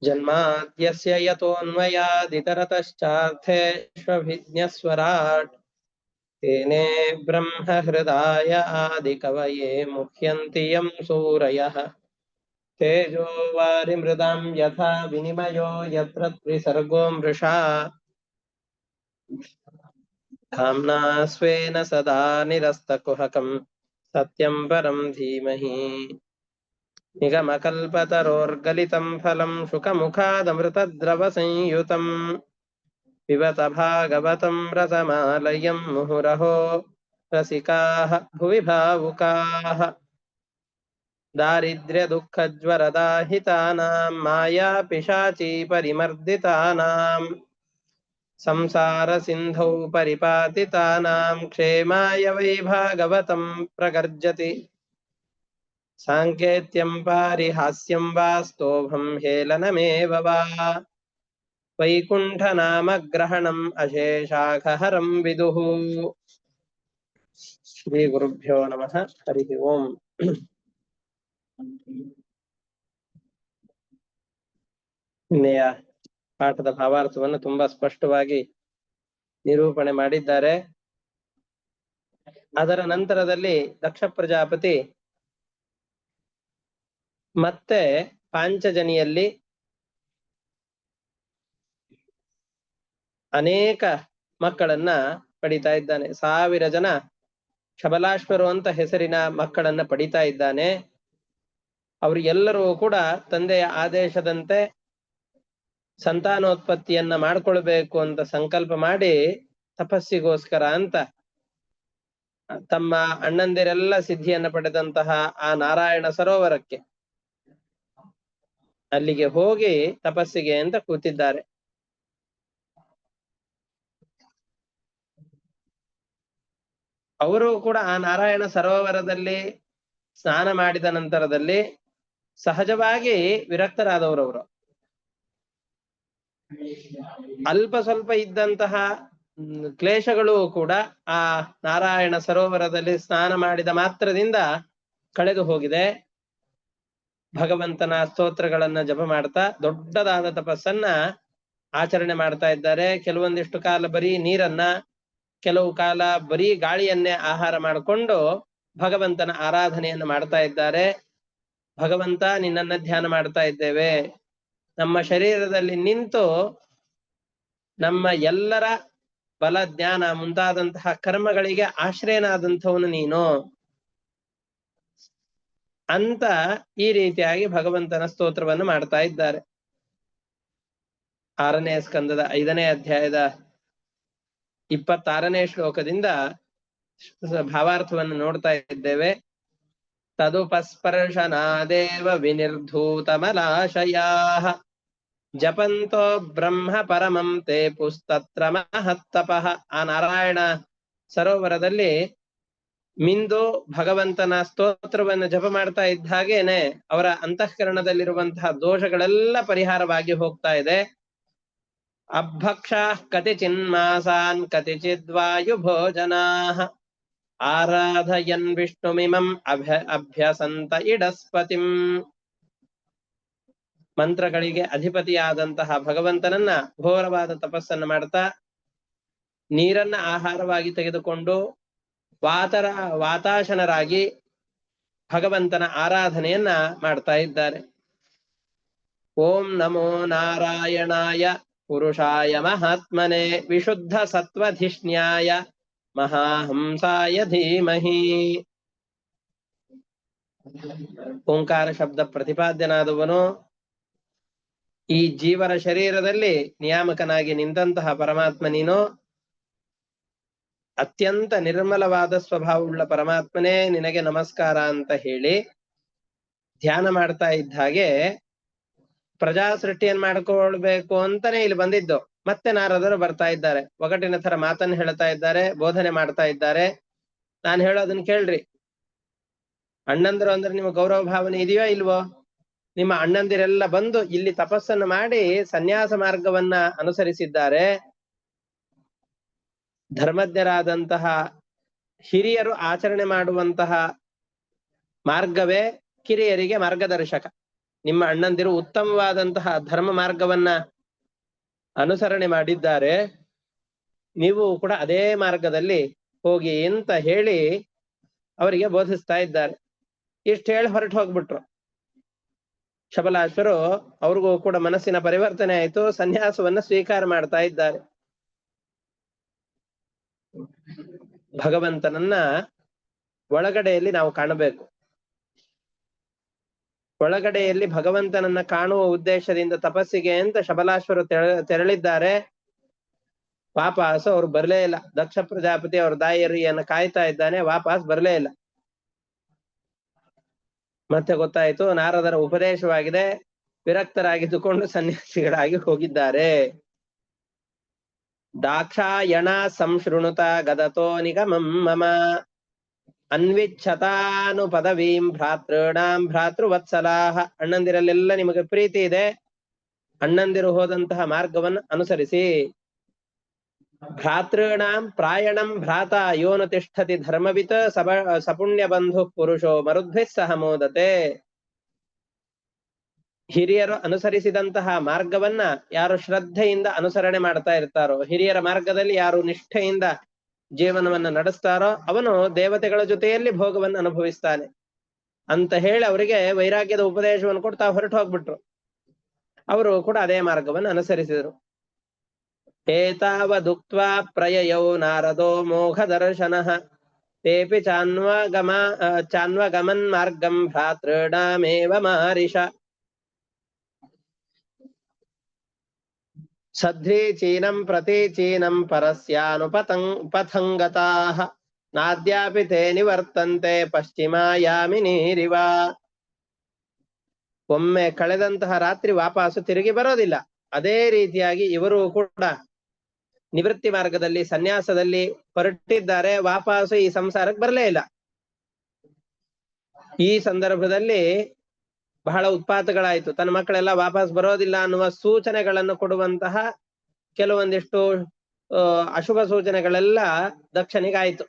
जन्माद्यस्य यतोऽन्वयादितरतश्चार्थेष्वभिज्ञस्वराट् तेने ब्रह्महृदाय आदिकवये मुह्यन्ति यं सूरयः तेजो वारिमृदां यथा विनिमयो यत्र त्रिसर्गो मृषा धाम्ना स्वेन सदा निरस्तकुहकं सत्यं परं धीमहि निगमकल्पतरोर्गलितं फलं शुकमुखादमृतद्रवसंयुतम् पिबत भागवतं रसमालयं मुहुरहो रसिकाः भुवि भावुकाः दारिद्र्यदुःखज्वरदाहितानां मायापिशाचीपरिमर्दितानां संसारसिन्धौ परिपातितानां क्षेमाय वै भागवतं प्रगर्जति साङ्केत्यं पारिहास्यं वा स्तोभं हेलनमेव वा वैकुण्ठनामग्रहणम् अशेषाखहरं विदुः श्रीगुरुभ्यो नमः हरिः ओम् ನಿನ್ನೆಯ ಪಾಠದ ಭಾವಾರ್ಥವನ್ನು ತುಂಬಾ ಸ್ಪಷ್ಟವಾಗಿ ನಿರೂಪಣೆ ಮಾಡಿದ್ದಾರೆ. ಅದರ ನಂತರದಲ್ಲಿ ದಕ್ಷ ಪ್ರಜಾಪತಿ ಮತ್ತೆ ಪಾಂಚಜನಿಯಲ್ಲಿ ಅನೇಕ ಮಕ್ಕಳನ್ನ ಪಡಿತಾ ಇದ್ದಾನೆ. 1000 ಜನ ಶಬಲಾಶ್ವರು ಅಂತ ಹೆಸರಿನ ಮಕ್ಕಳನ್ನ ಪಡಿತಾ ಇದ್ದಾನೆ. ಅವರು ಎಲ್ಲರೂ ಕೂಡ ತಂದೆಯ ಆದೇಶದಂತೆ ಸಂತಾನೋತ್ಪತ್ತಿಯನ್ನ ಮಾಡ್ಕೊಳ್ಬೇಕು ಅಂತ ಸಂಕಲ್ಪ ಮಾಡಿ ತಪಸ್ಸಿಗೋಸ್ಕರ ಅಂತ ತಮ್ಮ ಅಣ್ಣಂದಿರೆಲ್ಲ ಸಿದ್ಧಿಯನ್ನ ಪಡೆದಂತಹ ಆ ನಾರಾಯಣ ಸರೋವರಕ್ಕೆ ಅಲ್ಲಿಗೆ ಹೋಗಿ ತಪಸ್ಸಿಗೆ ಅಂತ ಕೂತಿದ್ದಾರೆ. ಅವರು ಕೂಡ ಆ ನಾರಾಯಣ ಸರೋವರದಲ್ಲಿ ಸ್ನಾನ ಮಾಡಿದ ನಂತರದಲ್ಲಿ ಸಹಜವಾಗಿ ವಿರಕ್ತರಾದವರವರು. ಅಲ್ಪ ಸ್ವಲ್ಪ ಇದ್ದಂತಹ ಕ್ಲೇಶಗಳು ಕೂಡ ಆ ನಾರಾಯಣ ಸರೋವರದಲ್ಲಿ ಸ್ನಾನ ಮಾಡಿದ ಮಾತ್ರದಿಂದ ಕಳೆದು ಹೋಗಿದೆ. ಭಗವಂತನ ಸ್ತೋತ್ರಗಳನ್ನ ಜಪ ಮಾಡ್ತಾ ದೊಡ್ಡದಾದ ತಪಸ್ಸನ್ನ ಆಚರಣೆ ಮಾಡ್ತಾ ಇದ್ದಾರೆ. ಕೆಲವೊಂದಿಷ್ಟು ಕಾಲ ಬರೀ ನೀರನ್ನ, ಕೆಲವು ಕಾಲ ಬರೀ ಗಾಳಿಯನ್ನೇ ಆಹಾರ ಮಾಡಿಕೊಂಡು ಭಗವಂತನ ಆರಾಧನೆಯನ್ನು ಮಾಡ್ತಾ ಇದ್ದಾರೆ. ಭಗವಂತ ನಿನ್ನನ್ನ ಧ್ಯಾನ ಮಾಡ್ತಾ ಇದ್ದೇವೆ, ನಮ್ಮ ಶರೀರದಲ್ಲಿ ನಿಂತು ನಮ್ಮ ಎಲ್ಲರ ಬಲ ಜ್ಞಾನ ಮುಂತಾದಂತಹ ಕರ್ಮಗಳಿಗೆ ಆಶ್ರಯನಾದಂಥವನು ನೀನು ಅಂತ ಈ ರೀತಿಯಾಗಿ ಭಗವಂತನ ಸ್ತೋತ್ರವನ್ನು ಮಾಡ್ತಾ ಇದ್ದಾರೆ. 6ನೇ ಸ್ಕಂದದ 5ನೇ ಅಧ್ಯಾಯದ 26ನೇ ಶ್ಲೋಕದಿಂದ ಭಾವಾರ್ಥವನ್ನು ನೋಡ್ತಾ ಇದ್ದೇವೆ. ತದುಪಸ್ಪರ್ಶನಾದೇವ ವಿನಿರ್ಧೂತಮಲಾಶಯಾಃ ಜಪಂತೋ ಬ್ರಹ್ಮ ಪರಮಂ ತೇ ಪುಸ್ತತ್ರ ಮಹತ್ತಪಃ. ಆ ನಾರಾಯಣ ಸರೋವರದಲ್ಲಿ ಮಿಂದು ಭಗವಂತನ ಸ್ತೋತ್ರವನ್ನು ಜಪ ಮಾಡ್ತಾ ಇದ್ದ ಹಾಗೇನೆ ಅವರ ಅಂತಃಕರಣದಲ್ಲಿರುವಂತಹ ದೋಷಗಳೆಲ್ಲ ಪರಿಹಾರವಾಗಿ ಹೋಗ್ತಾ ಇದೆ. ಅಭಕ್ಷಾ ಕತಿಚಿನ್ಮಾಸಾನ್ ಕತಿಚಿದ್ವಾಯು ಭೋಜನಾಃ ಆರಾಧಯನ್ ವಿಷ್ಣುಮಿಮಂ ಅಭ್ಯಸಂತ ಇಡಸ್ಪತಿಂ. ಮಂತ್ರಗಳಿಗೆ ಅಧಿಪತಿಯಾದಂತಹ ಭಗವಂತನನ್ನ ಘೋರವಾದ ತಪಸ್ಸನ್ನು ಮಾಡ್ತಾ ನೀರನ್ನ ಆಹಾರವಾಗಿ ತೆಗೆದುಕೊಂಡು ವಾತಾಶನರಾಗಿ ಭಗವಂತನ ಆರಾಧನೆಯನ್ನ ಮಾಡ್ತಾ ಇದ್ದಾರೆ. ಓಂ ನಮೋ ನಾರಾಯಣಾಯ ಪುರುಷಾಯ ಮಹಾತ್ಮನೆ ವಿಶುದ್ಧ ಸತ್ವಧಿಷ್ಣ್ಯಾಯ ಮಹಾಹಂಸಾಯ ಧೀಮಹಿ. ಓಂಕಾರ ಶಬ್ದ ಪ್ರತಿಪಾದ್ಯನಾದವನು, ಈ ಜೀವನ ಶರೀರದಲ್ಲಿ ನಿಯಾಮಕನಾಗಿ ನಿಂತಹ ಪರಮಾತ್ಮ ನೀನು. ಅತ್ಯಂತ ನಿರ್ಮಲವಾದ ಸ್ವಭಾವವುಳ್ಳ ಪರಮಾತ್ಮನೇ ನಿನಗೆ ನಮಸ್ಕಾರ ಅಂತ ಹೇಳಿ ಧ್ಯಾನ ಮಾಡ್ತಾ ಇದ್ದ ಹಾಗೆ ಪ್ರಜಾ ಸೃಷ್ಟಿಯನ್ನು ಮಾಡ್ಕೊಳ್ಬೇಕು ಅಂತಾನೆ ಇಲ್ಲಿ ಬಂದಿದ್ದು. ಮತ್ತೆ ನಾರದರು ಬರ್ತಾ ಇದ್ದಾರೆ, ಒಗಟಿನ ತರ ಮಾತನ್ನು ಹೇಳ್ತಾ ಇದ್ದಾರೆ, ಬೋಧನೆ ಮಾಡ್ತಾ ಇದ್ದಾರೆ. ನಾನು ಹೇಳೋದನ್ನ ಕೇಳ್ರಿ. ಅಣ್ಣಂದರು ಅಂದ್ರೆ ನಿಮ್ಮ ಗೌರವ ಭಾವನೆ ಇದೆಯೋ ಇಲ್ವೋ? ನಿಮ್ಮ ಅಣ್ಣಂದಿರೆಲ್ಲ ಬಂದು ಇಲ್ಲಿ ತಪಸ್ಸನ್ನು ಮಾಡಿ ಸನ್ಯಾಸ ಮಾರ್ಗವನ್ನ ಅನುಸರಿಸಿದ್ದಾರೆ. ಧರ್ಮಜ್ಞರಾದಂತಹ ಹಿರಿಯರು ಆಚರಣೆ ಮಾಡುವಂತಹ ಮಾರ್ಗವೇ ಕಿರಿಯರಿಗೆ ಮಾರ್ಗದರ್ಶಕ. ನಿಮ್ಮ ಅಣ್ಣಂದಿರು ಉತ್ತಮವಾದಂತಹ ಧರ್ಮ ಮಾರ್ಗವನ್ನ ಅನುಸರಣೆ ಮಾಡಿದ್ದಾರೆ, ನೀವು ಕೂಡ ಅದೇ ಮಾರ್ಗದಲ್ಲಿ ಹೋಗಿ ಅಂತ ಹೇಳಿ ಅವರಿಗೆ ಬೋಧಿಸ್ತಾ ಇದ್ದಾರೆ. ಇಷ್ಟು ಹೇಳಿ ಹೊರಟು ಹೋಗ್ಬಿಟ್ರು. ಶಬಲಾಶ್ವರು ಅವ್ರಿಗೂ ಕೂಡ ಮನಸ್ಸಿನ ಪರಿವರ್ತನೆ ಆಯ್ತು, ಸನ್ಯಾಸವನ್ನ ಸ್ವೀಕಾರ ಮಾಡ್ತಾ ಇದ್ದಾರೆ. ಭಗವಂತನನ್ನ ಒಳಗಡೆಯಲ್ಲಿ ನಾವು ಕಾಣಬೇಕು. ಒಳಗಡೆಯಲ್ಲಿ ಭಗವಂತನನ್ನ ಕಾಣುವ ಉದ್ದೇಶದಿಂದ ತಪಸ್ಸಿಗೆ ಅಂತ ಶಬಲಾಶ್ವರು ತೆರಳಿದ್ದಾರೆ. ವಾಪಸ್ ಅವ್ರು ಬರ್ಲೇ ಇಲ್ಲ. ದಕ್ಷ ಪ್ರಜಾಪತಿ ಅವ್ರ ದಾಯರಿಯನ್ನು ಕಾಯ್ತಾ ಇದ್ದಾನೆ, ವಾಪಸ್ ಬರ್ಲೇ ಇಲ್ಲ. ಮತ್ತೆ ಗೊತ್ತಾಯ್ತು ನಾರದರ ಉಪದೇಶವಾಗಿದೆ, ವಿರಕ್ತರಾಗಿದ್ದುಕೊಂಡು ಸನ್ಯಾಸಿಗಳಾಗಿ ಹೋಗಿದ್ದಾರೆ. ದಾಕ್ಷಾಯಣ ಸಂಶೃಣುತ ಗದತೋ ನಿಗಮಂ ಮಮ ಅನ್ವಿಚ್ಛತಾನು ಪದವೀಂ ಭ್ರಾತೃಣಾಂ ಭ್ರಾತೃವತ್ಸಲಾಹ. ಅಣ್ಣಂದಿರಲ್ಲೆಲ್ಲ ನಿಮಗೆ ಪ್ರೀತಿ ಇದೆ, ಅಣ್ಣಂದಿರು ಹೋದಂತಹ ಮಾರ್ಗವನ್ನು ಅನುಸರಿಸಿ. ಭ್ರಾತೃಣಾಂ ಪ್ರಾಯಣಂ ಭ್ರಾತ ಯೋನು ತಿಷ್ಠತಿ ಧರ್ಮವಿತ್ ಸಪುಣ್ಯ ಬಂಧು ಪುರುಷೋ ಮರುದ್ಭಿಸ್ ಸಹ ಮೋದತೆ. ಹಿರಿಯರು ಅನುಸರಿಸಿದಂತಹ ಮಾರ್ಗವನ್ನ ಯಾರು ಶ್ರದ್ಧೆಯಿಂದ ಅನುಸರಣೆ ಮಾಡ್ತಾ ಇರ್ತಾರೋ, ಹಿರಿಯರ ಮಾರ್ಗದಲ್ಲಿ ಯಾರು ನಿಷ್ಠೆಯಿಂದ ಜೀವನವನ್ನ ನಡೆಸ್ತಾರೋ ಅವನು ದೇವತೆಗಳ ಜೊತೆಯಲ್ಲಿ ಭೋಗವನ್ನು ಅನುಭವಿಸ್ತಾನೆ ಅಂತ ಹೇಳಿ ಅವರಿಗೆ ವೈರಾಗ್ಯದ ಉಪದೇಶವನ್ನು ಕೊಡ್ತಾ ಹೊರಟು ಹೋಗ್ಬಿಟ್ರು. ಅವರು ಕೂಡ ಅದೇ ಮಾರ್ಗವನ್ನು ಅನುಸರಿಸಿದರು. ಏತಾವದುಕ್ತ್ವಾ ಪ್ರಯಯೌ ನಾರದೋ ಮೋಘ ದರ್ಶನಃ ತೇಪಿ ಚಾನ್ವಗಮನ್ ಮಾರ್ಗಂ ಭ್ರಾತೃಣಾಮೇವ ಮಾರಿಷ. ಸಧ್ರೀಚೀನಂ ಪ್ರತೀಚೀನಂ ಪರಸ್ಯಾನುಪಥಂಗತಾಃ ನಾದ್ಯಾಪಿ ತೇ ನಿವರ್ತಂತೆ ಪಶ್ಚಿಮಾಯಾಮಿನೀರಿವ. ಒಮ್ಮೆ ಕಳೆದಂತಹ ರಾತ್ರಿ ವಾಪಸ್ಸು ತಿರುಗಿ ಬರೋದಿಲ್ಲ. ಅದೇ ರೀತಿಯಾಗಿ ಇವರು ಕೂಡ ನಿವೃತ್ತಿ ಮಾರ್ಗದಲ್ಲಿ ಸನ್ಯಾಸದಲ್ಲಿ ಹೊರಟಿದ್ದಾರೆ, ವಾಪಸ್ಸು ಈ ಸಂಸಾರಕ್ಕೆ ಬರಲೇ ಇಲ್ಲ. ಈ ಸಂದರ್ಭದಲ್ಲಿ ಬಹಳ ಉತ್ಪಾತಗಳಾಯ್ತು. ತನ್ನ ಮಕ್ಕಳೆಲ್ಲ ವಾಪಸ್ ಬರೋದಿಲ್ಲ ಅನ್ನುವ ಸೂಚನೆಗಳನ್ನು ಕೊಡುವಂತಹ ಕೆಲವೊಂದಿಷ್ಟು ಅಶುಭ ಸೂಚನೆಗಳೆಲ್ಲ ದಕ್ಷನಿಗಾಯ್ತು.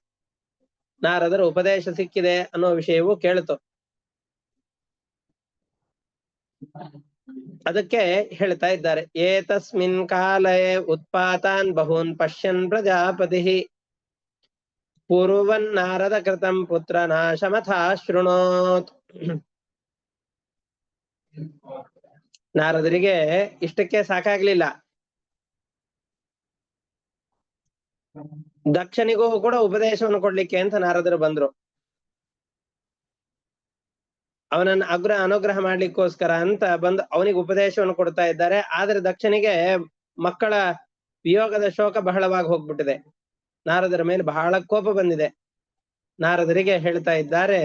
ನಾರದರ ಉಪದೇಶ ಸಿಕ್ಕಿದೆ ಅನ್ನೋ ವಿಷಯವೂ ಕೇಳಿತು. ಅದಕ್ಕೆ ಹೇಳ್ತಾ ಇದ್ದಾರೆ, ಏತಸ್ಮಿನ್ ಕಾಲೇ ಉತ್ಪಾತಾನ್ ಬಹೂನ್ ಪಶ್ಯನ್ ಪ್ರಜಾಪತಿ ಪೂರ್ವನ್ ನಾರದ ಕೃತಂ ಪುತ್ರ ನಾಶಮಥಾ ಶೃಣೋತ್. ನಾರದರಿಗೆ ಇಷ್ಟಕ್ಕೆ ಸಾಕಾಗ್ಲಿಲ್ಲ. ದಕ್ಷನಿಗೂ ಕೂಡ ಉಪದೇಶವನ್ನು ಕೊಡ್ಲಿಕ್ಕೆ ಅಂತ ನಾರದರು ಬಂದ್ರು. ಅವನನ್ನು ಅನುಗ್ರಹ ಮಾಡ್ಲಿಕ್ಕೋಸ್ಕರ ಅಂತ ಬಂದು ಅವನಿಗೆ ಉಪದೇಶವನ್ನು ಕೊಡ್ತಾ ಇದ್ದಾರೆ. ಆದ್ರೆ ದಕ್ಷನಿಗೆ ಮಕ್ಕಳ ವಿಯೋಗದ ಶೋಕ ಬಹಳವಾಗಿ ಹೋಗ್ಬಿಟ್ಟಿದೆ. ನಾರದರ ಮೇಲೆ ಬಹಳ ಕೋಪ ಬಂದಿದೆ. ನಾರದರಿಗೆ ಹೇಳ್ತಾ ಇದ್ದಾರೆ,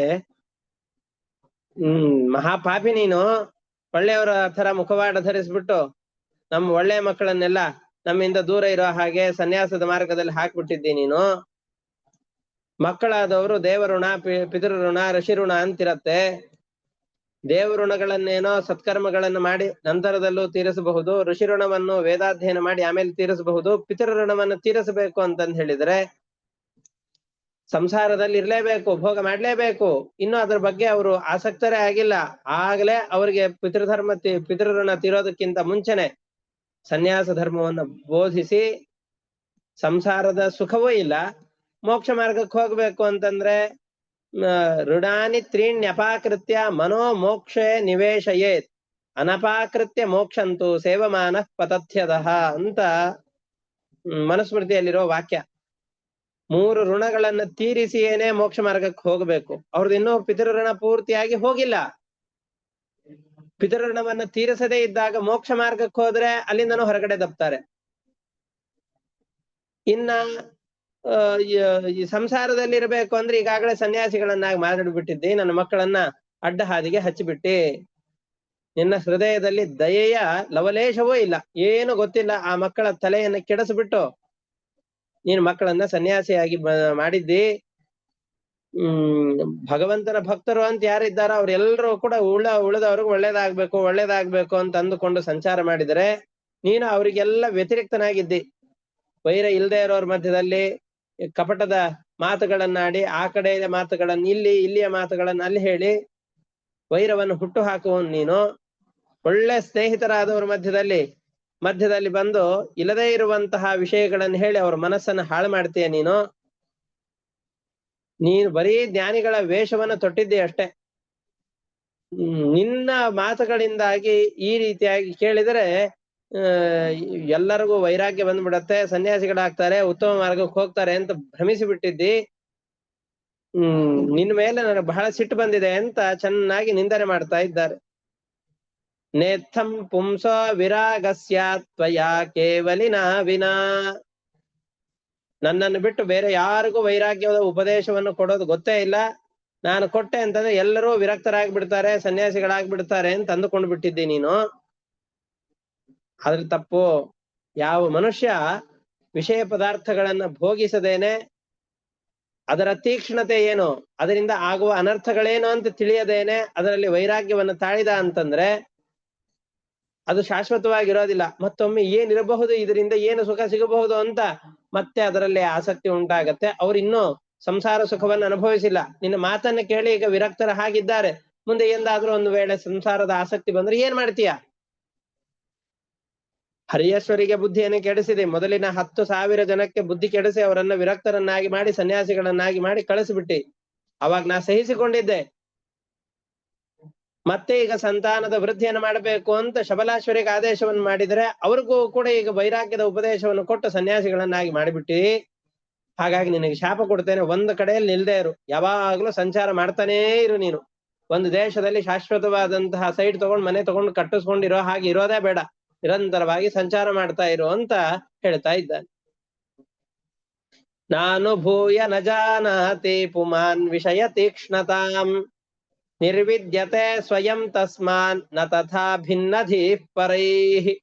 ಮಹಾಪಾಪಿ ನೀನು, ಒಳ್ಳೆಯವರ ತರ ಮುಖವಾಡ ಧರಿಸ್ಬಿಟ್ಟು ನಮ್ಮ ಒಳ್ಳೆಯ ಮಕ್ಕಳನ್ನೆಲ್ಲ ನಮ್ಮಿಂದ ದೂರ ಇರೋ ಹಾಗೆ ಸನ್ಯಾಸದ ಮಾರ್ಗದಲ್ಲಿ ಹಾಕ್ಬಿಟ್ಟಿದ್ದಿ ನೀನು. ಮಕ್ಕಳಾದವರು ದೇವಋಣ ಪಿತೃಋಣ ಋಷಿಋಣ ಅಂತಿರತ್ತೆ. ದೇವಋಣಗಳನ್ನೇನೋ ಸತ್ಕರ್ಮಗಳನ್ನು ಮಾಡಿ ನಂತರದಲ್ಲೂ ತೀರಿಸಬಹುದು, ಋಷಿಋಣವನ್ನು ವೇದಾಧ್ಯಯನ ಮಾಡಿ ಆಮೇಲೆ ತೀರಿಸಬಹುದು. ಪಿತೃಋಣವನ್ನು ತೀರಿಸಬೇಕು ಅಂತಂದು ಹೇಳಿದ್ರೆ ಸಂಸಾರದಲ್ಲಿ ಇರ್ಲೇಬೇಕು, ಭೋಗ ಮಾಡ್ಲೇಬೇಕು. ಇನ್ನು ಅದ್ರ ಬಗ್ಗೆ ಅವರು ಆಸಕ್ತರೇ ಆಗಿಲ್ಲ. ಆಗ್ಲೇ ಅವರಿಗೆ ಪಿತೃಋಣ ತೀರೋದಕ್ಕಿಂತ ಮುಂಚೆನೆ ಸನ್ಯಾಸ ಧರ್ಮವನ್ನು ಬೋಧಿಸಿ ಸಂಸಾರದ ಸುಖವೂ ಇಲ್ಲ, ಮೋಕ್ಷ ಮಾರ್ಗಕ್ಕೆ ಹೋಗ್ಬೇಕು ಅಂತಂದ್ರೆ ಋಣಾನಿ ತ್ರೀಣ್ಯಪಾಕೃತ್ಯ ಮನೋ ಮೋಕ್ಷೇ ನಿವೇಶಯೇತ್ ಅನಪಾಕೃತ್ಯ ಮೋಕ್ಷಂತು ಸೇವಮಾನ ಪತಥ್ಯದಃ ಅಂತ ಮನುಸ್ಮೃತಿಯಲ್ಲಿರೋ ವಾಕ್ಯ. 3 ಋಣಗಳನ್ನ ತೀರಿಸಿಯೇನೆ ಮೋಕ್ಷ ಮಾರ್ಗಕ್ಕೆ ಹೋಗಬೇಕು. ಅವ್ರದ್ದು ಇನ್ನೂ ಪಿತೃಋಣ ಪೂರ್ತಿಯಾಗಿ ಹೋಗಿಲ್ಲ. ಪಿತೃಋಣವನ್ನ ತೀರಿಸದೇ ಇದ್ದಾಗ ಮೋಕ್ಷ ಮಾರ್ಗಕ್ಕೆ ಹೋದ್ರೆ ಅಲ್ಲಿಂದನೂ ಹೊರಗಡೆ ದಬ್ತಾರೆ. ಇನ್ನ ಈ ಸಂಸಾರದಲ್ಲಿ ಇರಬೇಕು ಅಂದ್ರೆ ಈಗಾಗಲೇ ಸನ್ಯಾಸಿಗಳನ್ನಾಗಿ ಮಾತಾಡ್ಬಿಟ್ಟಿದ್ದಿ, ನನ್ನ ಮಕ್ಕಳನ್ನ ಅಡ್ಡ ಹಾದಿಗೆ ಹಚ್ಚಿಬಿಟ್ಟಿ, ನಿನ್ನ ಹೃದಯದಲ್ಲಿ ದಯೆಯ ಲವಲೇಶವೂ ಇಲ್ಲ, ಏನು ಗೊತ್ತಿಲ್ಲ. ಆ ಮಕ್ಕಳ ತಲೆಯನ್ನು ಕೆಡಿಸ್ಬಿಟ್ಟು ನೀನು ಮಕ್ಕಳನ್ನ ಸನ್ಯಾಸಿಯಾಗಿ ಮಾಡಿದ್ದಿ. ಭಗವಂತನ ಭಕ್ತರು ಅಂತ ಯಾರಿದ್ದಾರೋ ಅವ್ರೆಲ್ಲರೂ ಕೂಡ ಉಳಿದವ್ರಿಗೆ ಒಳ್ಳೇದಾಗ್ಬೇಕು ಅಂತ ಅಂದುಕೊಂಡು ಸಂಚಾರ ಮಾಡಿದರೆ ನೀನು ಅವರಿಗೆಲ್ಲ ವ್ಯತಿರಿಕ್ತನಾಗಿದ್ದಿ. ವೈರ ಇಲ್ಲದೆ ಇರೋರ ಮಧ್ಯದಲ್ಲಿ ಕಪಟದ ಮಾತುಗಳನ್ನಾಡಿ, ಆ ಕಡೆಯ ಮಾತುಗಳನ್ನ ಇಲ್ಲಿಯ ಮಾತುಗಳನ್ನ ಅಲ್ಲಿ ಹೇಳಿ ವೈರವನ್ನು ಹುಟ್ಟು ಹಾಕುವನು ನೀನು. ಒಳ್ಳೆ ಸ್ನೇಹಿತರಾದವರ ಮಧ್ಯದಲ್ಲಿ ಬಂದು ಇಲ್ಲದೇ ಇರುವಂತಹ ವಿಷಯಗಳನ್ನು ಹೇಳಿ ಅವ್ರ ಮನಸ್ಸನ್ನು ಹಾಳು ಮಾಡ್ತೀಯ ನೀನು ಬರೀ ಜ್ಞಾನಿಗಳ ವೇಷವನ್ನು ತೊಟ್ಟಿದ್ದೆ ಅಷ್ಟೇ. ನಿನ್ನ ಮಾತುಗಳಿಂದಾಗಿ ಈ ರೀತಿಯಾಗಿ ಕೇಳಿದರೆ ಎಲ್ಲರಿಗೂ ವೈರಾಗ್ಯ ಬಂದ್ಬಿಡತ್ತೆ, ಸನ್ಯಾಸಿಗಳಾಗ್ತಾರೆ, ಉತ್ತಮ ಮಾರ್ಗಕ್ಕೆ ಹೋಗ್ತಾರೆ ಅಂತ ಭ್ರಮಿಸಿ ಬಿಟ್ಟಿದ್ದಿ. ನಿನ್ನ ಮೇಲೆ ನನಗೆ ಬಹಳ ಸಿಟ್ಟು ಬಂದಿದೆ ಅಂತ ಚೆನ್ನಾಗಿ ನಿಂದನೆ ಮಾಡ್ತಾ ಇದ್ದಾರೆ. ನೇತ್ತಂ ಪುಂಸ ವಿರಾಗಸ್ಯ ತ್ವಯಾ ಕೇವಲಿನ ವಿನಾ. ನನ್ನನ್ನು ಬಿಟ್ಟು ಬೇರೆ ಯಾರಿಗೂ ವೈರಾಗ್ಯದ ಉಪದೇಶವನ್ನು ಕೊಡೋದು ಗೊತ್ತೇ ಇಲ್ಲ. ನಾನು ಕೊಟ್ಟೆ ಅಂತಂದ್ರೆ ಎಲ್ಲರೂ ವಿರಕ್ತರಾಗ್ಬಿಡ್ತಾರೆ, ಸನ್ಯಾಸಿಗಳಾಗ್ಬಿಡ್ತಾರೆ ಅಂತ ಅಂದುಕೊಂಡು ಬಿಟ್ಟಿದ್ದಿ ನೀನು. ಅದ್ರ ತಪ್ಪು. ಯಾವ ಮನುಷ್ಯ ವಿಷಯ ಪದಾರ್ಥಗಳನ್ನ ಭೋಗಿಸದೇನೆ ಅದರ ತೀಕ್ಷ್ಣತೆ ಏನು, ಅದರಿಂದ ಆಗುವ ಅನರ್ಥಗಳೇನು ಅಂತ ತಿಳಿಯದೇನೆ ಅದರಲ್ಲಿ ವೈರಾಗ್ಯವನ್ನು ತಾಳಿದ ಅಂತಂದ್ರೆ ಅದು ಶಾಶ್ವತವಾಗಿರೋದಿಲ್ಲ. ಮತ್ತೊಮ್ಮೆ ಏನಿರಬಹುದು, ಇದರಿಂದ ಏನು ಸುಖ ಸಿಗಬಹುದು ಅಂತ ಮತ್ತೆ ಅದರಲ್ಲಿ ಆಸಕ್ತಿ ಉಂಟಾಗತ್ತೆ. ಅವ್ರು ಇನ್ನೂ ಸಂಸಾರ ಸುಖವನ್ನು ಅನುಭವಿಸಿಲ್ಲ. ನಿನ್ನ ಮಾತನ್ನ ಕೇಳಿ ಈಗ ವಿರಕ್ತರ ಹಾಗಿದ್ದಾರೆ. ಮುಂದೆ ಎಂದಾದ್ರೂ ಒಂದು ವೇಳೆ ಸಂಸಾರದ ಆಸಕ್ತಿ ಬಂದ್ರೆ ಏನ್ ಮಾಡ್ತೀಯ? ಹರಿಯೇಶ್ವರಿಗೆ ಬುದ್ಧಿಯನ್ನು ಕೆಡಿಸಿದೆ. ಮೊದಲಿನ 10,000 ಜನಕ್ಕೆ ಬುದ್ಧಿ ಕೆಡಿಸಿ ಅವರನ್ನ ವಿರಕ್ತರನ್ನಾಗಿ ಮಾಡಿ ಸನ್ಯಾಸಿಗಳನ್ನಾಗಿ ಮಾಡಿ ಕಳಿಸ್ಬಿಟ್ಟಿ. ಅವಾಗ ನಾ ಸಹಿಸಿಕೊಂಡಿದ್ದೆ. ಮತ್ತೆ ಈಗ ಸಂತಾನದ ವೃದ್ಧಿಯನ್ನು ಮಾಡಬೇಕು ಅಂತ ಶಬಲಾಶ್ವರಿಗೆ ಆದೇಶವನ್ನು ಮಾಡಿದರೆ ಅವ್ರಿಗೂ ಕೂಡ ಈಗ ವೈರಾಗ್ಯದ ಉಪದೇಶವನ್ನು ಕೊಟ್ಟು ಸನ್ಯಾಸಿಗಳನ್ನಾಗಿ ಮಾಡಿಬಿಟ್ಟಿ. ಹಾಗಾಗಿ ನಿನಗೆ ಶಾಪ ಕೊಡ್ತೇನೆ, ಒಂದು ಕಡೆಯಲ್ಲಿ ನಿಲ್ದೇ ಇರು, ಯಾವಾಗ್ಲೂ ಸಂಚಾರ ಮಾಡ್ತಾನೇ ಇರು. ನೀನು ಒಂದು ದೇಶದಲ್ಲಿ ಶಾಶ್ವತವಾದಂತಹ ಸೈಟ್ ತಗೊಂಡು ಮನೆ ತಗೊಂಡು ಕಟ್ಟಿಸ್ಕೊಂಡಿರೋ ಹಾಗೆ ಇರೋದೇ ಬೇಡ, ನಿರಂತರವಾಗಿ ಸಂಚಾರ ಮಾಡ್ತಾ ಇರು ಅಂತ ಹೇಳ್ತಾ ಇದ್ದಾನೆ. ನಾನು ಭೂಯ ನ ಜಾನಾತಿ ಪುಮಾನ್ ವಿಷಯ ತೀಕ್ಷ್ಣತಾಂ ನಿರ್ವಿದ್ಯತೆ ಸ್ವಯಂ ತಸ್ಮಾನ್ ನ ತಥಾ ಭಿನ್ನಧೀ ಪರೈಹಿ.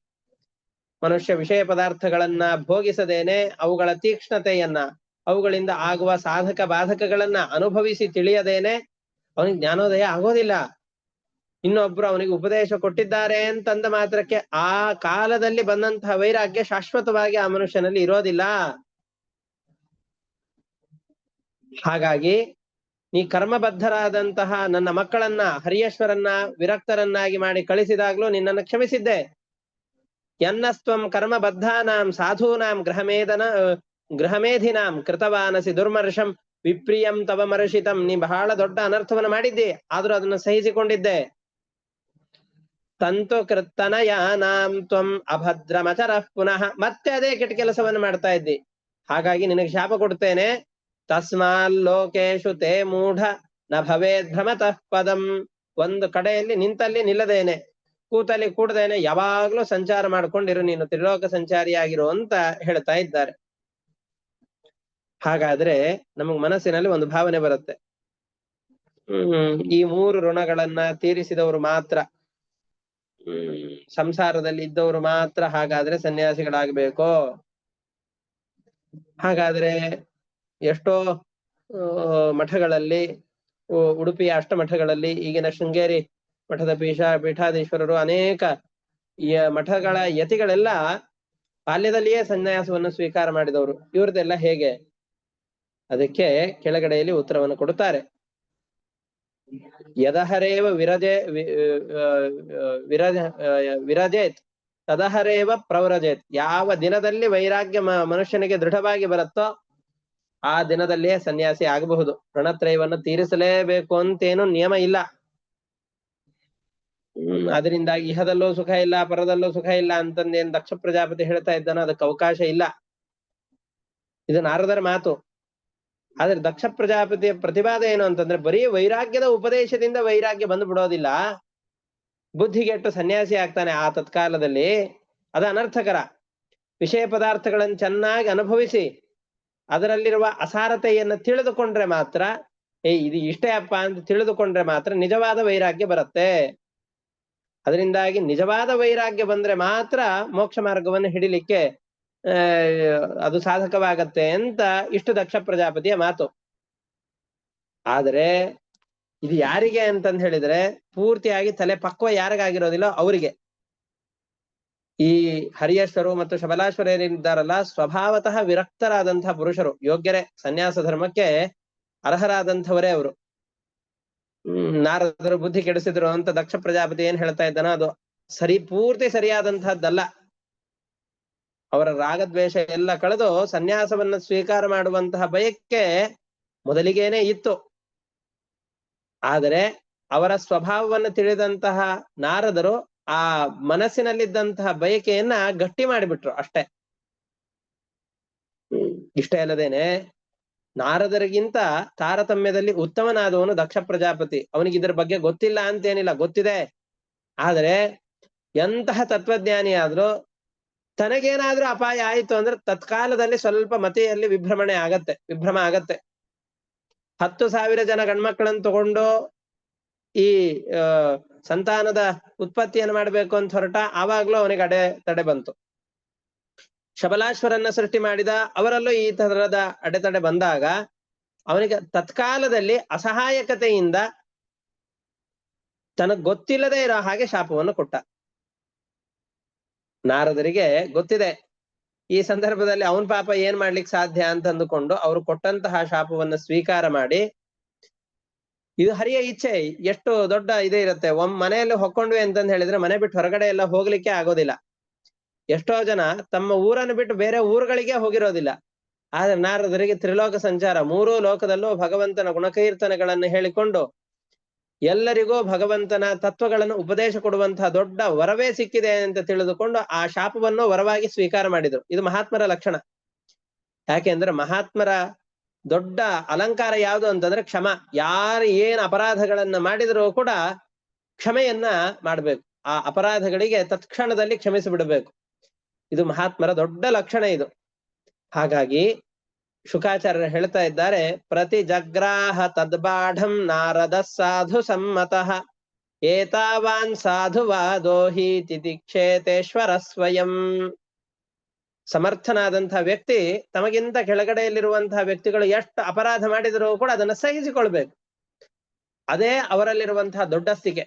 ಮನುಷ್ಯ ವಿಷಯ ಪದಾರ್ಥಗಳನ್ನ ಭೋಗಿಸದೇನೆ ಅವುಗಳ ತೀಕ್ಷ್ಣತೆಯನ್ನ, ಅವುಗಳಿಂದ ಆಗುವ ಸಾಧಕ ಬಾಧಕಗಳನ್ನ ಅನುಭವಿಸಿ ತಿಳಿಯದೇನೆ ಅವನಿಗೆ ಜ್ಞಾನೋದಯ ಆಗೋದಿಲ್ಲ. ಇನ್ನೊಬ್ರು ಅವನಿಗೆ ಉಪದೇಶ ಕೊಟ್ಟಿದ್ದಾರೆ ಅಂತಂದ ಮಾತ್ರಕ್ಕೆ ಆ ಕಾಲದಲ್ಲಿ ಬಂದಂತಹ ವೈರಾಗ್ಯ ಶಾಶ್ವತವಾಗಿ ಆ ಮನುಷ್ಯನಲ್ಲಿ ಇರೋದಿಲ್ಲ. ಹಾಗಾಗಿ ನೀ ಕರ್ಮಬದ್ಧರಾದಂತಹ ನನ್ನ ಮಕ್ಕಳನ್ನ ಹರಿಯೇಶ್ವರನ್ನ ವಿರಕ್ತರನ್ನಾಗಿ ಮಾಡಿ ಕಳಿಸಿದಾಗ್ಲೂ ನಿನ್ನನ್ನು ಕ್ಷಮಿಸಿದ್ದೆ. ಯನ್ನಸ್ತ್ವಂ ಕರ್ಮಬದ್ಧಾನಾಂ ಸಾಧೂನಾಂ ಗೃಹಮೇಧಿನಾಂ ಕೃತವಾನಸಿ ದುರ್ಮರ್ಷಂ ವಿಪ್ರಿಯಂ ತವ ಮರ್ಷಿತಂ. ನೀ ಬಹಳ ದೊಡ್ಡ ಅನರ್ಥವನ್ನು ಮಾಡಿದ್ದಿ, ಆದ್ರೂ ಅದನ್ನ ಸಹಿಸಿಕೊಂಡಿದ್ದೆ. ತಂತು ಕೃತ್ತನಯಾನಾಂ ತ್ವಂ ಅಭದ್ರಮಚರಃ ಪುನಃ. ಮತ್ತೆ ಅದೇ ಕೆಟ್ಟ ಕೆಲಸವನ್ನು ಮಾಡ್ತಾ ಇದ್ದಿ. ಹಾಗಾಗಿ ನಿನಗೆ ಶಾಪ ಕೊಡ್ತೇನೆ. ತಸ್ಮಾಲ್ ಲೋಕೇಶು ತೇ ಮೂಢ ನ ಭವೇದ್ ಭ್ರಮತಃ ಪದಂ. ಒಂದು ಕಡೆಯಲ್ಲಿ ನಿಂತಲ್ಲಿ ನಿಲ್ಲದೇನೆ, ಕೂತಲ್ಲಿ ಕೂಡದೇನೆ ಯಾವಾಗ್ಲೂ ಸಂಚಾರ ಮಾಡ್ಕೊಂಡಿರು, ನೀನು ತ್ರಿಲೋಕ ಸಂಚಾರಿಯಾಗಿರು ಅಂತ ಹೇಳ್ತಾ ಇದ್ದಾರೆ. ಹಾಗಾದ್ರೆ ನಮಗ್ ಮನಸ್ಸಿನಲ್ಲಿ ಒಂದು ಭಾವನೆ ಬರುತ್ತೆ, ಈ 3 ಋಣಗಳನ್ನ ತೀರಿಸಿದವರು ಮಾತ್ರ, ಸಂಸಾರದಲ್ಲಿ ಇದ್ದವರು ಮಾತ್ರ ಹಾಗಾದ್ರೆ ಸನ್ಯಾಸಿಗಳಾಗಬೇಕು. ಹಾಗಾದ್ರೆ ಎಷ್ಟೋ ಮಠಗಳಲ್ಲಿ, ಉಡುಪಿಯ ಅಷ್ಟಮಠಗಳಲ್ಲಿ, ಈಗಿನ ಶೃಂಗೇರಿ ಮಠದ ಪೀಠಾಧೀಶ್ವರರು, ಅನೇಕ ಮಠಗಳ ಯತಿಗಳೆಲ್ಲ ಬಾಲ್ಯದಲ್ಲಿಯೇ ಸನ್ಯಾಸವನ್ನು ಸ್ವೀಕಾರ ಮಾಡಿದವರು. ಇವ್ರದೆಲ್ಲ ಹೇಗೆ? ಅದಕ್ಕೆ ಕೆಳಗಡೆಯಲ್ಲಿ ಉತ್ತರವನ್ನು ಕೊಡುತ್ತಾರೆ. ಯದಹರೇವ ವಿರಜೇತ್ ತದಹರೇವ ಪ್ರವ್ರಜೇತ್. ಯಾವ ದಿನದಲ್ಲಿ ವೈರಾಗ್ಯ ಮನುಷ್ಯನಿಗೆ ದೃಢವಾಗಿ ಬರುತ್ತೋ ಆ ದಿನದಲ್ಲಿಯೇ ಸನ್ಯಾಸಿ ಆಗಬಹುದು. ಋಣತ್ರಯವನ್ನು ತೀರಿಸಲೇಬೇಕು ಅಂತೇನು ನಿಯಮ ಇಲ್ಲ. ಅದರಿಂದಾಗಿ ಇಹದಲ್ಲೂ ಸುಖ ಇಲ್ಲ, ಪರದಲ್ಲೂ ಸುಖ ಇಲ್ಲ ಅಂತಂದೇನು ದಕ್ಷ ಪ್ರಜಾಪತಿ ಹೇಳ್ತಾ ಇದ್ದಾನೋ ಅದಕ್ಕೆ ಅವಕಾಶ ಇಲ್ಲ. ಇದು ನಾರದರ ಮಾತು. ಆದ್ರೆ ದಕ್ಷ ಪ್ರಜಾಪತಿಯ ಪ್ರತಿಪಾದ ಏನು ಅಂತಂದ್ರೆ, ಬರೀ ವೈರಾಗ್ಯದ ಉಪದೇಶದಿಂದ ವೈರಾಗ್ಯ ಬಂದು ಬಿಡೋದಿಲ್ಲ, ಬುದ್ಧಿಗೆಟ್ಟು ಸನ್ಯಾಸಿ ಆಗ್ತಾನೆ ಆ ತತ್ಕಾಲದಲ್ಲಿ. ಅದು ಅನರ್ಥಕರ. ವಿಷಯ ಪದಾರ್ಥಗಳನ್ನು ಚೆನ್ನಾಗಿ ಅನುಭವಿಸಿ ಅದರಲ್ಲಿರುವ ಅಸಾರತೆಯನ್ನು ತಿಳಿದುಕೊಂಡ್ರೆ ಮಾತ್ರ, ಇದು ಇಷ್ಟೇ ಅಪ್ಪ ಅಂತ ತಿಳಿದುಕೊಂಡ್ರೆ ಮಾತ್ರ ನಿಜವಾದ ವೈರಾಗ್ಯ ಬರುತ್ತೆ. ಅದರಿಂದಾಗಿ ನಿಜವಾದ ವೈರಾಗ್ಯ ಬಂದ್ರೆ ಮಾತ್ರ ಮೋಕ್ಷ ಮಾರ್ಗವನ್ನು ಹಿಡಿಲಿಕ್ಕೆ ಅದು ಸಾಧಕವಾಗತ್ತೆ ಅಂತ ಇಷ್ಟು ದಕ್ಷ ಪ್ರಜಾಪತಿಯ ಮಾತು. ಆದರೆ ಇದು ಯಾರಿಗೆ ಅಂತಂದ್ ಹೇಳಿದ್ರೆ, ಪೂರ್ತಿಯಾಗಿ ತಲೆ ಪಕ್ವ ಯಾರಿಗಾಗಿರೋದಿಲ್ಲ ಅವರಿಗೆ. ಈ ಹರಿಯೇಶ್ವರು ಮತ್ತು ಶಬಲಾಶ್ವರೇನಿದ್ದಾರಲ್ಲ, ಸ್ವಭಾವತಃ ವಿರಕ್ತರಾದಂತಹ ಪುರುಷರು, ಯೋಗ್ಯರೇ, ಸನ್ಯಾಸ ಧರ್ಮಕ್ಕೆ ಅರ್ಹರಾದಂಥವರೇ ಅವರು. ನಾರದರು ಬುದ್ಧಿ ಕೆಡಿಸಿದ್ರು ಅಂತ ದಕ್ಷ ಪ್ರಜಾಪತಿ ಏನ್ ಹೇಳ್ತಾ ಇದ್ದಾನೋ ಅದು ಪೂರ್ತಿ ಸರಿಯಾದಂತಹದ್ದಲ್ಲ. ಅವರ ರಾಗದ್ವೇಷ ಎಲ್ಲ ಕಳೆದು ಸನ್ಯಾಸವನ್ನ ಸ್ವೀಕಾರ ಮಾಡುವಂತಹ ಬಯಕೆ ಮೊದಲಿಗೇನೆ ಇತ್ತು. ಆದರೆ ಅವರ ಸ್ವಭಾವವನ್ನು ತಿಳಿದಂತಹ ನಾರದರು ಆ ಮನಸ್ಸಿನಲ್ಲಿದ್ದಂತಹ ಬಯಕೆಯನ್ನ ಗಟ್ಟಿ ಮಾಡಿಬಿಟ್ರು ಅಷ್ಟೇ. ಇಷ್ಟೇ ಅಲ್ಲದೇನೆ ನಾರದರಿಗಿಂತ ತಾರತಮ್ಯದಲ್ಲಿ ಉತ್ತಮನಾದವನು ದಕ್ಷ ಪ್ರಜಾಪತಿ. ಅವನಿಗೆ ಇದ್ರ ಬಗ್ಗೆ ಗೊತ್ತಿಲ್ಲ ಅಂತೇನಿಲ್ಲ, ಗೊತ್ತಿದೆ. ಆದರೆ ಎಂತಹ ತತ್ವಜ್ಞಾನಿ ಆದ್ರೂ ತನಗೇನಾದ್ರೂ ಅಪಾಯ ಆಯಿತು ಅಂದ್ರೆ ತತ್ಕಾಲದಲ್ಲಿ ಸ್ವಲ್ಪ ಮತೆಯಲ್ಲಿ ವಿಭ್ರಮ ಆಗತ್ತೆ. 10,000 ಜನ ಗಂಡ್ಮಕ್ಳನ್ನು ತಗೊಂಡು ಈ ಸಂತಾನದ ಉತ್ಪತ್ತಿಯನ್ನು ಮಾಡ್ಬೇಕು ಅಂತ ಹೊರಟ, ಆವಾಗ್ಲೂ ಅವನಿಗೆ ಅಡೆತಡೆ ಬಂತು. ಶಬಲಾಶ್ವರನ್ನ ಸೃಷ್ಟಿ ಮಾಡಿದ, ಅವರಲ್ಲೂ ಈ ತರದ ಅಡೆತಡೆ ಬಂದಾಗ ಅವನಿಗೆ ತತ್ಕಾಲದಲ್ಲಿ ಅಸಹಾಯಕತೆಯಿಂದ ತನಗ್ ಗೊತ್ತಿಲ್ಲದೆ ಇರೋ ಹಾಗೆ ಶಾಪವನ್ನು ಕೊಟ್ಟ. ನಾರದರಿಗೆ ಗೊತ್ತಿದೆ ಈ ಸಂದರ್ಭದಲ್ಲಿ ಅವನ್ ಪಾಪ ಏನ್ ಮಾಡ್ಲಿಕ್ಕೆ ಸಾಧ್ಯ ಅಂತ ಅಂದುಕೊಂಡು ಅವರು ಕೊಟ್ಟಂತಹ ಶಾಪವನ್ನು ಸ್ವೀಕಾರ ಮಾಡಿ, ಇದು ಹರಿಯ ಇಚ್ಛೆ. ಎಷ್ಟು ದೊಡ್ಡ ಇದೇ ಇರುತ್ತೆ. ಮನೆಯಲ್ಲಿ ಹೊಕ್ಕೊಂಡ್ವಿ ಅಂತಂದು ಹೇಳಿದ್ರೆ ಮನೆ ಬಿಟ್ಟು ಹೊರಗಡೆ ಎಲ್ಲ ಹೋಗ್ಲಿಕ್ಕೆ ಆಗೋದಿಲ್ಲ. ಎಷ್ಟೋ ಜನ ತಮ್ಮ ಊರನ್ನು ಬಿಟ್ಟು ಬೇರೆ ಊರುಗಳಿಗೆ ಹೋಗಿರೋದಿಲ್ಲ. ಆದ್ರೆ ನಾರದರಿಗೆ ತ್ರಿಲೋಕ ಸಂಚಾರ, 3 ಲೋಕದಲ್ಲೂ ಭಗವಂತನ ಗುಣಕೀರ್ತನೆಗಳನ್ನು ಹೇಳಿಕೊಂಡು ಎಲ್ಲರಿಗೂ ಭಗವಂತನ ತತ್ವಗಳನ್ನು ಉಪದೇಶ ಕೊಡುವಂತಹ ದೊಡ್ಡ ವರವೇ ಸಿಕ್ಕಿದೆ ಅಂತ ತಿಳಿದುಕೊಂಡು ಆ ಶಾಪವನ್ನು ವರವಾಗಿ ಸ್ವೀಕಾರ ಮಾಡಿದ್ರು. ಇದು ಮಹಾತ್ಮರ ಲಕ್ಷಣ. ಯಾಕೆಂದ್ರೆ ಮಹಾತ್ಮರ ದೊಡ್ಡ ಅಲಂಕಾರ ಯಾವುದು ಅಂತಂದ್ರೆ ಕ್ಷಮ. ಯಾರು ಏನ್ ಅಪರಾಧಗಳನ್ನ ಮಾಡಿದರೂ ಕೂಡ ಕ್ಷಮೆಯನ್ನ ಮಾಡ್ಬೇಕು. ಆ ಅಪರಾಧಗಳಿಗೆ ತತ್ಕ್ಷಣದಲ್ಲಿ ಕ್ಷಮಿಸಿ ಬಿಡಬೇಕು. ಇದು ಮಹಾತ್ಮರ ದೊಡ್ಡ ಲಕ್ಷಣ ಇದು. ಹಾಗಾಗಿ ಶುಕಾಚಾರ್ಯರು ಹೇಳ್ತಾ ಇದ್ದಾರೆ, ಪ್ರತಿ ಜಗ್ರಾಹ ತದ್ಬಾಢಂ ನಾರದ ಸಾಧು ಸಮ್ಮತಃ ಏತಾವಾನ್ ಸಾಧುವಾದೋಹಿ ತಿತಿಕ್ಷೇತೇಶ್ವರ ಸ್ವಯಂ. ಸಮರ್ಥನಾದಂತಹ ವ್ಯಕ್ತಿ ತಮಗಿಂತ ಕೆಳಗಡೆಯಲ್ಲಿರುವಂತಹ ವ್ಯಕ್ತಿಗಳು ಎಷ್ಟು ಅಪರಾಧ ಮಾಡಿದರೂ ಕೂಡ ಅದನ್ನ ಸಹಿಸಿಕೊಳ್ಬೇಕು. ಅದೇ ಅವರಲ್ಲಿರುವಂತಹ ದೊಡ್ಡಸ್ತಿಕೆ.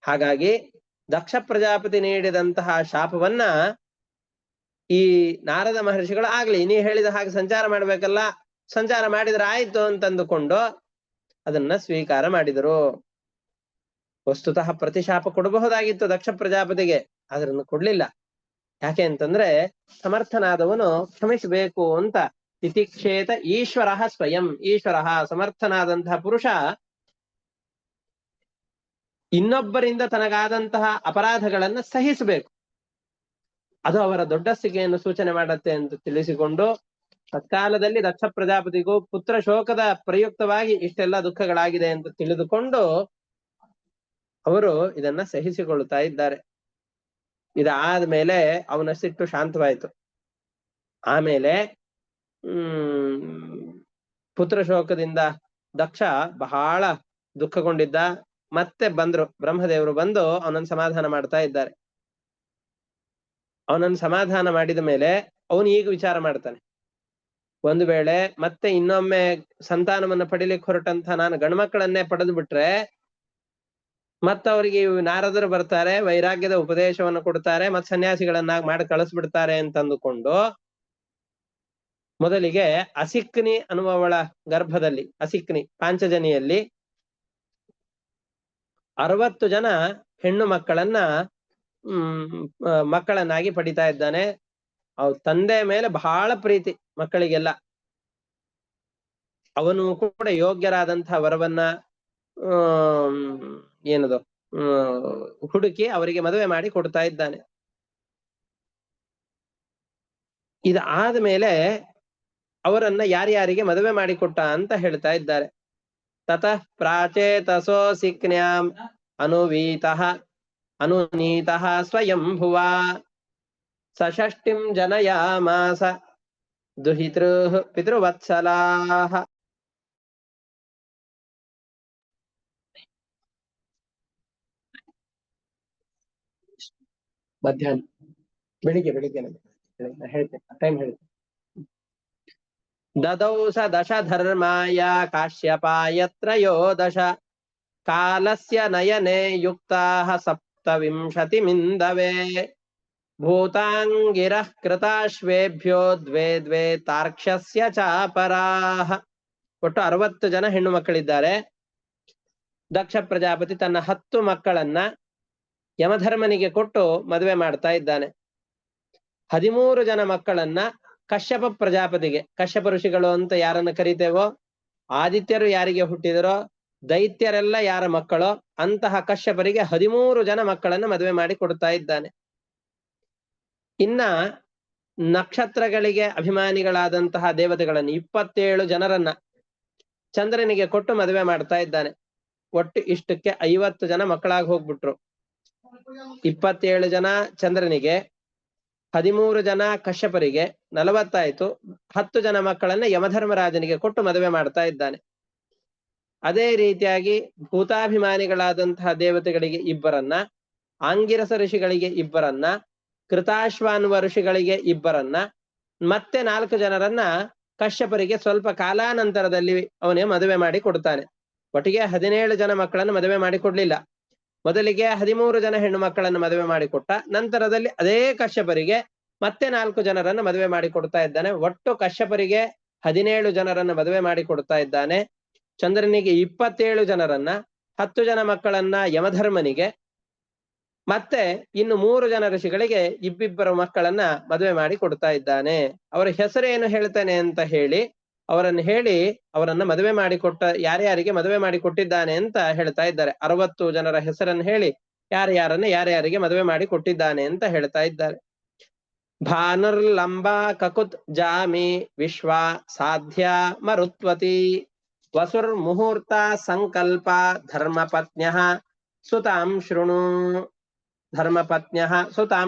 ಹಾಗಾಗಿ ದಕ್ಷ ಪ್ರಜಾಪತಿ ನೀಡಿದಂತಹ ಶಾಪವನ್ನ ಈ ನಾರದ ಮಹರ್ಷಿಗಳು ಆಗ್ಲಿ ನೀ ಹೇಳಿದ ಹಾಗೆ ಸಂಚಾರ ಮಾಡ್ಬೇಕಲ್ಲ, ಸಂಚಾರ ಮಾಡಿದ್ರೆ ಆಯ್ತು ಅಂತಂದುಕೊಂಡು ಅದನ್ನ ಸ್ವೀಕಾರ ಮಾಡಿದರು. ವಸ್ತುತಃ ಪ್ರತಿಶಾಪ ಕೊಡಬಹುದಾಗಿತ್ತು ದಕ್ಷ ಪ್ರಜಾಪತಿಗೆ, ಅದನ್ನು ಕೊಡ್ಲಿಲ್ಲ. ಯಾಕೆ ಅಂತಂದ್ರೆ ಸಮರ್ಥನಾದವನು ಕ್ಷಮಿಸಬೇಕು ಅಂತ. ತಿತಿಕ್ಷೇತ ಈಶ್ವರ ಸ್ವಯಂ. ಈಶ್ವರ ಸಮರ್ಥನಾದಂತಹ ಪುರುಷ ಇನ್ನೊಬ್ಬರಿಂದ ತನಗಾದಂತಹ ಅಪರಾಧಗಳನ್ನ ಸಹಿಸಬೇಕು. ಅದು ಅವರ ದೊಡ್ಡಸ್ತಿಕೆಯನ್ನು ಸೂಚನೆ ಮಾಡತ್ತೆ ಅಂತ ತಿಳಿಸಿಕೊಂಡು, ತತ್ಕಾಲದಲ್ಲಿ ದಕ್ಷ ಪ್ರಜಾಪತಿಗೂ ಪುತ್ರ ಶೋಕದ ಪ್ರಯುಕ್ತವಾಗಿ ಇಷ್ಟೆಲ್ಲ ದುಃಖಗಳಾಗಿದೆ ಅಂತ ತಿಳಿದುಕೊಂಡು ಅವರು ಇದನ್ನ ಸಹಿಸಿಕೊಳ್ಳುತ್ತಾ ಇದ್ದಾರೆ. ಇದಾದ್ಮೇಲೆ ಅವನ ಸಿಟ್ಟು ಶಾಂತವಾಯಿತು. ಆಮೇಲೆ ಪುತ್ರ ಶೋಕದಿಂದ ದಕ್ಷ ಬಹಳ ದುಃಖಗೊಂಡಿದ್ದ. ಮತ್ತೆ ಬಂದ್ರು ಬ್ರಹ್ಮದೇವರು, ಬಂದು ಅವನನ್ನು ಸಮಾಧಾನ ಮಾಡ್ತಾ ಇದ್ದಾರೆ. ಅವನನ್ನು ಸಮಾಧಾನ ಮಾಡಿದ ಮೇಲೆ ಅವನು ಈಗ ವಿಚಾರ ಮಾಡ್ತಾನೆ, ಒಂದು ವೇಳೆ ಮತ್ತೆ ಇನ್ನೊಮ್ಮೆ ಸಂತಾನವನ್ನ ಪಡಿಲಿಕ್ಕೆ ಹೊರಟಂತ ನಾನು ಗಂಡ್ಮಕ್ಕಳನ್ನೇ ಪಡೆದು ಬಿಟ್ರೆ ಮತ್ತವರಿಗೆ ನಾರದರು ಬರ್ತಾರೆ, ವೈರಾಗ್ಯದ ಉಪದೇಶವನ್ನು ಕೊಡ್ತಾರೆ, ಮತ್ ಸನ್ಯಾಸಿಗಳನ್ನಾಗಿ ಮಾಡಿ ಕಳಿಸ್ಬಿಡ್ತಾರೆ ಅಂತಂದುಕೊಂಡು ಮೊದಲಿಗೆ ಅಸಿಕ್ನಿ ಅನ್ನುವವಳ ಗರ್ಭದಲ್ಲಿ, ಅಸಿಕ್ನಿ ಪಾಂಚಜನಿಯಲ್ಲಿ 60 ಜನ ಹೆಣ್ಣು ಮಕ್ಕಳನ್ನ ಮಕ್ಕಳನ್ನಾಗಿ ಪಡಿತಾ ಇದ್ದಾನೆ. ಅವ್ರ ತಂದೆ ಮೇಲೆ ಬಹಳ ಪ್ರೀತಿ ಮಕ್ಕಳಿಗೆಲ್ಲ. ಅವನು ಕೂಡ ಯೋಗ್ಯರಾದಂತಹ ವರವನ್ನ ಏನದು ಹುಡುಕಿ ಅವರಿಗೆ ಮದುವೆ ಮಾಡಿ ಕೊಡ್ತಾ ಇದ್ದಾನೆ. ಇದಾದ್ಮೇಲೆ ಅವರನ್ನ ಯಾರ್ಯಾರಿಗೆ ಮದುವೆ ಮಾಡಿಕೊಟ್ಟ ಅಂತ ಹೇಳ್ತಾ ಇದ್ದಾರೆ. ತತಃ ಪ್ರಾಚೇತಸೋ ಸಿಕ್ನ್ಯಾಂ ಅನುನೀತಃ ಸ್ವಯಂ ಭುವ ಸಷಷ್ಟಿಂ ಜನಯಾಮಾಸ ದುಹಿತೃ ಪಿತೃವತ್ಸಲಾಹ. ಮಧ್ಯಾಹ್ನ ಬೆಳಿಗ್ಗೆ ಹೇಳ್ತೇನೆ, ಟೈಮ್ ಹೇಳ್ತೇನೆ. ದದೌ ಸ ದಶ ಧರ್ಮಾಯ ಕಾಶ್ಯಪಾಯತ್ರಯೋ ದಶ ಕಾಲಸ್ಯ ನಯನೆ ಯುಕ್ತಾಃ 27 ಭೂತಾಂಗಿರಃ ಕೃತಾಶ್ವೇಭ್ಯೋ 2 ತಾರ್ಕ್ಷ್ಯಸ್ಯ ಚಾಪರಾಃ. ಒಟ್ಟು 60 ಜನ ಹೆಣ್ಣು ಮಕ್ಕಳಿದ್ದಾರೆ. ದಕ್ಷ ಪ್ರಜಾಪತಿ ತನ್ನ 10 ಮಕ್ಕಳನ್ನ ಯಮಧರ್ಮನಿಗೆ ಕೊಟ್ಟು ಮದುವೆ ಮಾಡ್ತಾ ಇದ್ದಾನೆ. 13 ಜನ ಮಕ್ಕಳನ್ನ ಕಶ್ಯಪ ಪ್ರಜಾಪತಿಗೆ, ಕಶ್ಯಪ ಋಷಿಗಳು ಅಂತ ಯಾರನ್ನ ಕರಿತೇವೋ, ಆದಿತ್ಯರು ಯಾರಿಗೆ ಹುಟ್ಟಿದರೋ, ದೈತ್ಯರೆಲ್ಲ ಯಾರ ಮಕ್ಕಳೋ ಅಂತಹ ಕಶ್ಯಪರಿಗೆ 13 ಜನ ಮಕ್ಕಳನ್ನ ಮದುವೆ ಮಾಡಿ ಕೊಡ್ತಾ ಇದ್ದಾನೆ. ಇನ್ನ ನಕ್ಷತ್ರಗಳಿಗೆ ಅಭಿಮಾನಿಗಳಾದಂತಹ ದೇವತೆಗಳನ್ನು 27 ಜನರನ್ನ ಚಂದ್ರನಿಗೆ ಕೊಟ್ಟು ಮದುವೆ ಮಾಡ್ತಾ ಇದ್ದಾನೆ. ಒಟ್ಟು ಇಷ್ಟಕ್ಕೆ 50 ಜನ ಮಕ್ಕಳಾಗಿ ಹೋಗ್ಬಿಟ್ರು. 27 ಜನ ಚಂದ್ರನಿಗೆ, 13 ಜನ ಕಶ್ಯಪರಿಗೆ, 40 ಆಯ್ತು. 10 ಜನ ಮಕ್ಕಳನ್ನ ಯಮಧರ್ಮರಾಜನಿಗೆ ಕೊಟ್ಟು ಮದುವೆ ಮಾಡ್ತಾ ಇದ್ದಾನೆ. ಅದೇ ರೀತಿಯಾಗಿ ಭೂತಾಭಿಮಾನಿಗಳಾದಂತಹ ದೇವತೆಗಳಿಗೆ 2 ಆಂಗಿರಸ ಋಷಿಗಳಿಗೆ 2 ಕೃತಾಶ್ವಾನ್ವ ಋಷಿಗಳಿಗೆ 2 ಮತ್ತೆ 4 ಜನರನ್ನ ಕಶ್ಯಪರಿಗೆ ಸ್ವಲ್ಪ ಕಾಲಾನಂತರದಲ್ಲಿ ಅವನೇ ಮದುವೆ ಮಾಡಿ ಕೊಡ್ತಾನೆ. ಒಟ್ಟಿಗೆ 17 ಜನ ಮಕ್ಕಳನ್ನು ಮದುವೆ ಮಾಡಿ ಕೊಡ್ಲಿಲ್ಲ. ಮೊದಲಿಗೆ 13 ಜನ ಹೆಣ್ಣು ಮಕ್ಕಳನ್ನು ಮದುವೆ ಮಾಡಿಕೊಟ್ಟ, ನಂತರದಲ್ಲಿ ಅದೇ ಕಶ್ಯಪರಿಗೆ ಮತ್ತೆ 4 ಜನರನ್ನು ಮದುವೆ ಮಾಡಿ ಕೊಡ್ತಾ ಇದ್ದಾನೆ. ಒಟ್ಟು ಕಶ್ಯಪರಿಗೆ 17 ಜನರನ್ನ ಮದುವೆ ಮಾಡಿ ಕೊಡ್ತಾ ಇದ್ದಾನೆ. ಚಂದ್ರನಿಗೆ 27 ಜನರನ್ನ, 10 ಜನ ಮಕ್ಕಳನ್ನ ಯಮಧರ್ಮನಿಗೆ, ಮತ್ತೆ ಇನ್ನು 3 ಜನ ಋಷಿಗಳಿಗೆ 2 ಮಕ್ಕಳನ್ನ ಮದುವೆ ಮಾಡಿ ಕೊಡ್ತಾ ಇದ್ದಾನೆ. ಅವರ ಹೆಸರೇನು ಹೇಳ್ತಾನೆ ಅಂತ ಹೇಳಿ ಅವರನ್ನ ಮದುವೆ ಮಾಡಿಕೊಟ್ಟ ಯಾರ್ಯಾರಿಗೆ ಮದುವೆ ಮಾಡಿ ಕೊಟ್ಟಿದ್ದಾನೆ ಅಂತ ಹೇಳ್ತಾ ಇದ್ದಾರೆ. 60 ಜನರ ಹೆಸರನ್ನು ಹೇಳಿ ಯಾರ್ಯಾರಿಗೆ ಮದುವೆ ಮಾಡಿ ಕೊಟ್ಟಿದ್ದಾನೆ ಅಂತ ಹೇಳ್ತಾ ಇದ್ದಾರೆ. ಭಾನುರ್ಲಂಬ ಕಕುತ್ ಜಾಮಿ ವಿಶ್ವ ಸಾಧ್ಯ ಮರುತ್ವತಿ ವಸುರ್ ಮುಹೂರ್ತ ಸಂಕಲ್ಪ ಧರ್ಮಪತ್ನ್ಯ ಸುತಾಂ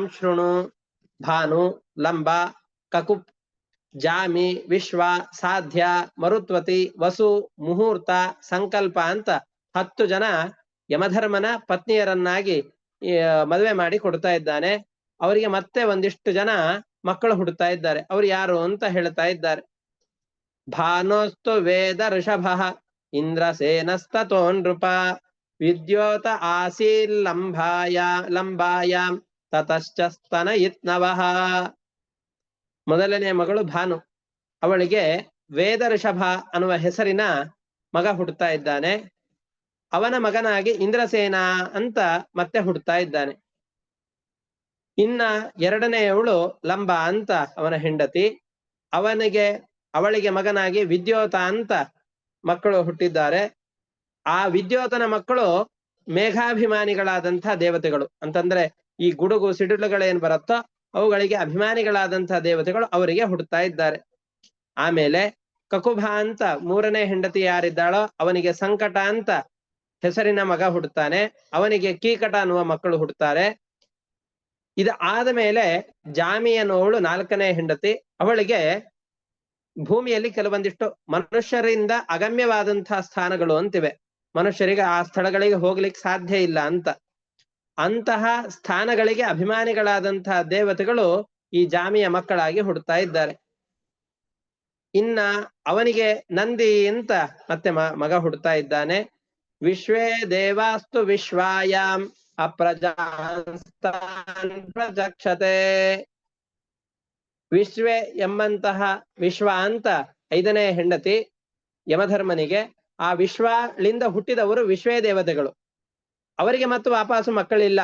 ಶೃಣು. ಭಾನು, ಲಂಬ, ಕಕುಪ್, ಜಾಮಿ, ವಿಶ್ವ, ಸಾಧ್ಯ, ಮರುತ್ವತಿ, ವಸು, ಮುಹೂರ್ತ, ಸಂಕಲ್ಪ ಅಂತ 10 ಜನ ಯಮಧರ್ಮನ ಪತ್ನಿಯರನ್ನಾಗಿ ಮದುವೆ ಮಾಡಿ ಕೊಡ್ತಾ ಇದ್ದಾನೆ. ಅವರಿಗೆ ಮತ್ತೆ ಒಂದಿಷ್ಟು ಜನ ಮಕ್ಕಳು ಹುಡ್ತಾ ಇದ್ದಾರೆ. ಅವ್ರು ಯಾರು ಅಂತ ಹೇಳ್ತಾ ಇದ್ದಾರೆ. ಭಾನೋಸ್ತು ವೇದ ಋಷಭ ಇಂದ್ರಸೇನಸ್ತತೋ ನೃಪ ವಿದ್ಯೋತ ಲಂಬಾಯಾಂ ತತಶ್ಚ ಸ್ತನಯಿತ್ನವಃ. ಮೊದಲನೇ ಮಗಳು ಭಾನು. ಅವಳಿಗೆ ವೇದ ಋಷಭ ಅನ್ನುವ ಹೆಸರಿನ ಮಗ ಹುಡ್ತಾ ಇದ್ದಾನೆ. ಅವನ ಮಗನಾಗಿ ಇಂದ್ರಸೇನ ಅಂತ ಮತ್ತೆ ಹುಡ್ತಾ ಇದ್ದಾನೆ. ಇನ್ನ ಎರಡನೆಯವಳು ಲಂಬ ಅಂತ ಅವನ ಹೆಂಡತಿ. ಅವಳಿಗೆ ಮಗನಾಗಿ ವಿದ್ಯೋತ ಅಂತ ಮಕ್ಕಳು ಹುಟ್ಟಿದ್ದಾರೆ. ಆ ವಿದ್ಯೋತನ ಮಕ್ಕಳು ಮೇಘಾಭಿಮಾನಿಗಳಾದಂತಹ ದೇವತೆಗಳು. ಅಂತಂದ್ರೆ ಈ ಗುಡುಗು ಸಿಡಿಲುಗಳೇನ್ ಬರುತ್ತೋ ಅವುಗಳಿಗೆ ಅಭಿಮಾನಿಗಳಾದಂತಹ ದೇವತೆಗಳು ಅವರಿಗೆ ಹುಡ್ತಾ ಇದ್ದಾರೆ. ಆಮೇಲೆ ಕಕುಭ ಅಂತ 3ನೇ ಹೆಂಡತಿ ಯಾರಿದ್ದಾಳೋ ಅವನಿಗೆ ಸಂಕಟ ಅಂತ ಹೆಸರಿನ ಮಗ ಹುಡ್ತಾನೆ. ಅವನಿಗೆ ಕೀಕಟ ಅನ್ನುವ ಮಕ್ಕಳು ಹುಡ್ತಾರೆ. ಇದು ಆದ ಮೇಲೆ ಜಾಮಿ ಅನ್ನುವಳು 4ನೇ ಹೆಂಡತಿ. ಅವಳಿಗೆ ಭೂಮಿಯಲ್ಲಿ ಕೆಲವೊಂದಿಷ್ಟು ಮನುಷ್ಯರಿಂದ ಅಗಮ್ಯವಾದಂತಹ ಸ್ಥಾನಗಳು ಅಂತಿವೆ. ಮನುಷ್ಯರಿಗೆ ಆ ಸ್ಥಳಗಳಿಗೆ ಹೋಗ್ಲಿಕ್ಕೆ ಸಾಧ್ಯ ಇಲ್ಲ ಅಂತಹ ಸ್ಥಾನಗಳಿಗೆ ಅಭಿಮಾನಿಗಳಾದಂತಹ ದೇವತೆಗಳು ಈ ಜಾಮಿಯ ಮಕ್ಕಳಾಗಿ ಹುಡ್ತಾ ಇದ್ದಾರೆ. ಇನ್ನ ಅವನಿಗೆ ನಂದಿ ಅಂತ ಮತ್ತೆ ಮಗ ಹುಡ್ತಾ ಇದ್ದಾನೆ. ವಿಶ್ವೇ ದೇವಾಸ್ತು ವಿಶ್ವಾಯಾಂ ಅಪ್ರಜಾಸ್ತಾನ್ ಪ್ರಜಕ್ಷತೆ. ವಿಶ್ವೇ ಎಂಬಂತಹ ವಿಶ್ವ ಅಂತ 5ನೇ ಹೆಂಡತಿ ಯಮಧರ್ಮನಿಗೆ. ಆ ವಿಶ್ವಲಿಂದ ಹುಟ್ಟಿದವರು ವಿಶ್ವೇ ದೇವತೆಗಳು. ಅವರಿಗೆ ಮತ್ತು ವಾಪಸ್ಸು ಮಕ್ಕಳಿಲ್ಲ.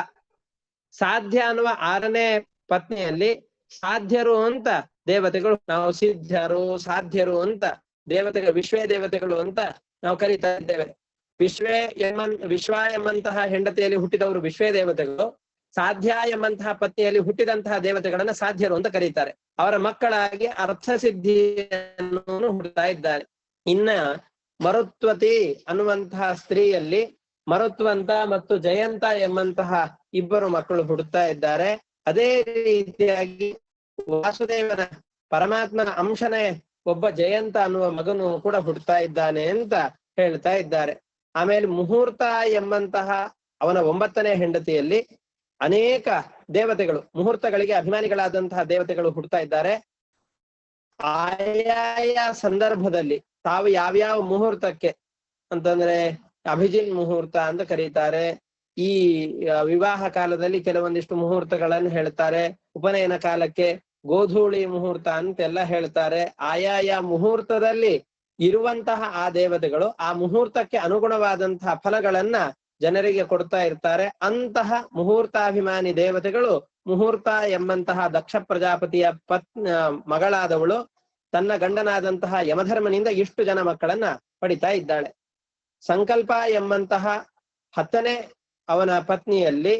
ಸಾಧ್ಯ ಅನ್ನುವ 6ನೇ ಪತ್ನಿಯಲ್ಲಿ ಸಾಧ್ಯರು ಅಂತ ದೇವತೆಗಳು, ನಾವು ಸಿದ್ಧರು ಸಾಧ್ಯರು ಅಂತ ವಿಶ್ವೇ ದೇವತೆಗಳು ಅಂತ ನಾವು ಕರೀತಾ ಇದ್ದೇವೆ. ವಿಶ್ವ ಎಂಬಂತಹ ಹೆಂಡತಿಯಲ್ಲಿ ಹುಟ್ಟಿದವರು ವಿಶ್ವೇ ದೇವತೆಗಳು. ಸಾಧ್ಯ ಎಂಬಂತಹ ಪತ್ನಿಯಲ್ಲಿ ಹುಟ್ಟಿದಂತಹ ದೇವತೆಗಳನ್ನ ಸಾಧ್ಯರು ಅಂತ ಕರೀತಾರೆ. ಅವರ ಮಕ್ಕಳಾಗಿ ಅರ್ಥಸಿದ್ಧಿಯನ್ನು ಹುಡ್ತಾ ಇದ್ದಾರೆ. ಇನ್ನ ಮರುತ್ವತಿ ಅನ್ನುವಂತಹ ಸ್ತ್ರೀಯಲ್ಲಿ ಮರುತ್ವಂತ ಮತ್ತು ಜಯಂತ ಎಂಬಂತಹ 2 ಮಕ್ಕಳು ಹುಡ್ತಾ ಇದ್ದಾರೆ. ಅದೇ ರೀತಿಯಾಗಿ ವಾಸುದೇವನ ಪರಮಾತ್ಮನ ಅಂಶನೇ ಒಬ್ಬ ಜಯಂತ ಅನ್ನುವ ಮಗನು ಕೂಡ ಹುಡ್ತಾ ಇದ್ದಾನೆ ಅಂತ ಹೇಳ್ತಾ ಇದ್ದಾರೆ. ಆಮೇಲೆ ಮುಹೂರ್ತ ಎಂಬಂತಹ ಅವನ 9ನೇ ಹೆಂಡತಿಯಲ್ಲಿ ಅನೇಕ ದೇವತೆಗಳು, ಮುಹೂರ್ತಗಳಿಗೆ ಅಭಿಮಾನಿಗಳಾದಂತಹ ದೇವತೆಗಳು ಹುಡ್ತಾ ಇದ್ದಾರೆ. ಆಯಾಯ ಸಂದರ್ಭದಲ್ಲಿ ತಾವು ಯಾವ್ಯಾವ ಮುಹೂರ್ತಕ್ಕೆ ಅಂತಂದ್ರೆ ಅಭಿಜಿನ್ ಮುಹೂರ್ತ ಅಂತ ಕರೀತಾರೆ. ಈ ವಿವಾಹ ಕಾಲದಲ್ಲಿ ಕೆಲವೊಂದಿಷ್ಟು ಮುಹೂರ್ತಗಳನ್ನು ಹೇಳ್ತಾರೆ. ಉಪನಯನ ಕಾಲಕ್ಕೆ ಗೋಧೂಳಿ ಮುಹೂರ್ತ ಅಂತೆಲ್ಲ ಹೇಳ್ತಾರೆ. ಆಯಾಯ ಮುಹೂರ್ತದಲ್ಲಿ ಇರುವಂತಹ ಆ ದೇವತೆಗಳು ಆ ಮುಹೂರ್ತಕ್ಕೆ ಅನುಗುಣವಾದಂತಹ ಫಲಗಳನ್ನ ಜನರಿಗೆ ಕೊಡ್ತಾ ಇರ್ತಾರೆ. ಅಂತಹ ಮುಹೂರ್ತಾಭಿಮಾನಿ ದೇವತೆಗಳು ಮುಹೂರ್ತ ಎಂಬಂತಹ ದಕ್ಷ ಪ್ರಜಾಪತಿಯ ಮಗಳಾದವಳು ತನ್ನ ಗಂಡನಾದಂತಹ ಯಮಧರ್ಮನಿಂದ ಇಷ್ಟು ಜನ ಮಕ್ಕಳನ್ನ ಪಡಿತಾ ಇದ್ದಾಳೆ. ಸಂಕಲ್ಪ ಎಂಬಂತಹ 10ನೇ ಅವನ ಪತ್ನಿಯಲ್ಲಿ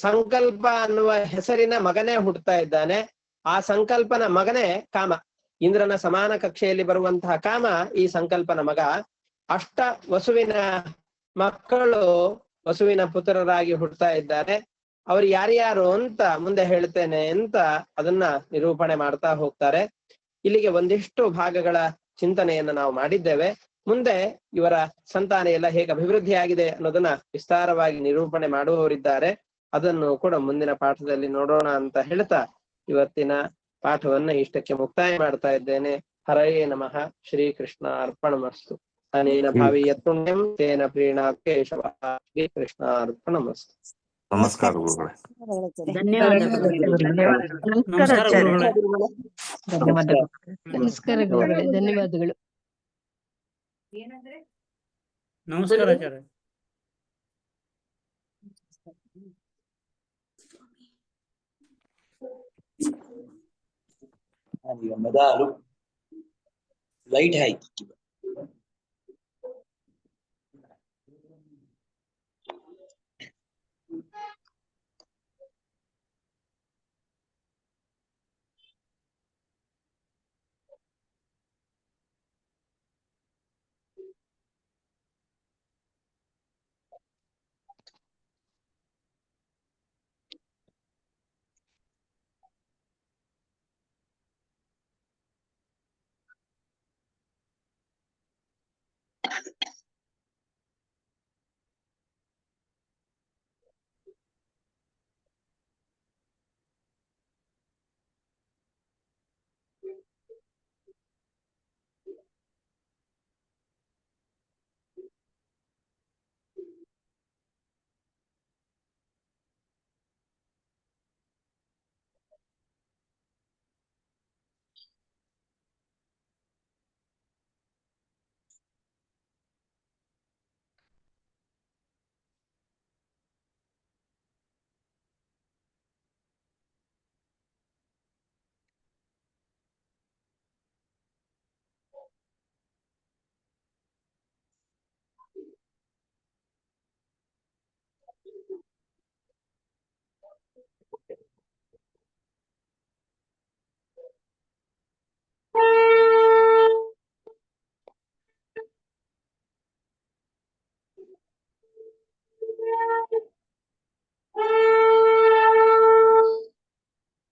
ಸಂಕಲ್ಪ ಅನ್ನುವ ಹೆಸರಿನ ಮಗನೇ ಹುಟ್ಟುತ್ತಾ ಇದ್ದಾನೆ. ಆ ಸಂಕಲ್ಪನ ಮಗನೇ ಕಾಮ. ಇಂದ್ರನ ಸಮಾನ ಕಕ್ಷೆಯಲ್ಲಿ ಬರುವಂತಹ ಕಾಮ ಈ ಸಂಕಲ್ಪನ ಮಗ. ಅಷ್ಟ ವಸುವಿನ ಮಕ್ಕಳು ವಸುವಿನ ಪುತ್ರರಾಗಿ ಹುಟ್ಟುತ್ತಾ ಇದ್ದಾರೆ. ಅವ್ರು ಯಾರ್ಯಾರು ಅಂತ ಮುಂದೆ ಹೇಳ್ತೇನೆ ಅಂತ ಅದನ್ನ ನಿರೂಪಣೆ ಮಾಡ್ತಾ ಹೋಗ್ತಾರೆ. ಇಲ್ಲಿಗೆ ಒಂದಿಷ್ಟು ಭಾಗಗಳ ಚಿಂತನೆಯನ್ನು ನಾವು ಮಾಡಿದ್ದೇವೆ. ಮುಂದೆ ಇವರ ಸಂತಾನ ಎಲ್ಲ ಹೇಗೆ ಅಭಿವೃದ್ಧಿ ಆಗಿದೆ ಅನ್ನೋದನ್ನ ವಿಸ್ತಾರವಾಗಿ ನಿರೂಪಣೆ ಮಾಡುವವರಿದ್ದಾರೆ. ಅದನ್ನು ಕೂಡ ಮುಂದಿನ ಪಾಠದಲ್ಲಿ ನೋಡೋಣ ಅಂತ ಹೇಳ್ತಾ ಇವತ್ತಿನ ಪಾಠವನ್ನ ಇಷ್ಟಕ್ಕೆ ಮುಕ್ತಾಯ ಮಾಡ್ತಾ ಇದ್ದೇನೆ. ಹರಯೇ ನಮಃ. ಶ್ರೀಕೃಷ್ಣ ಅರ್ಪಣಮಸ್ತು. ಅನೇನ ಭಾವೀಯ ಪುಣ್ಯಂ ತೇನ ಪ್ರೀಣಾತ್ ಕೇಶವಃ. ಶ್ರೀಕೃಷ್ಣ ಅರ್ಪಣಮಸ್ತು. ನಮಸ್ಕಾರ ಗುರುಗಳೇ. ನಮಸ್ಕಾರ ಗುರುಗಳೇ, ಧನ್ಯವಾದಗಳು. ನಮಸ್ಕಾರ ಆಚಾರ್ಯ. ಮೊದಲು ಲೈಟ್ ಆಯ್ತು.